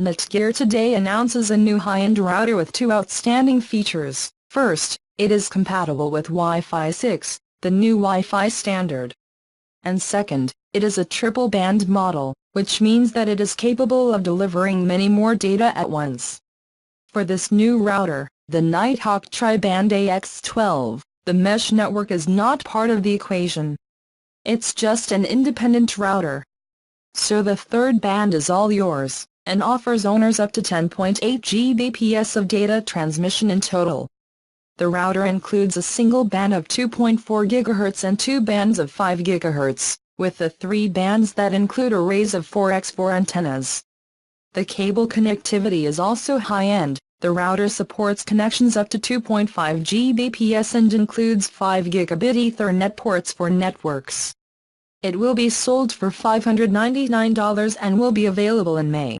Netgear today announces a new high-end router with two outstanding features. First, it is compatible with Wi-Fi 6, the new Wi-Fi standard. And second, it is a triple-band model, which means that it is capable of delivering many more data at once. For this new router, the Nighthawk Tri-Band AX12, the mesh network is not part of the equation. It's just an independent router. So the third band is all yours, and offers owners up to 10.8 Gbps of data transmission in total. The router includes a single band of 2.4 GHz and two bands of 5 GHz, with the three bands that include arrays of 4x4 antennas. The cable connectivity is also high-end. The router supports connections up to 2.5 Gbps and includes 5 Gigabit Ethernet ports for networks. It will be sold for $599 and will be available in May.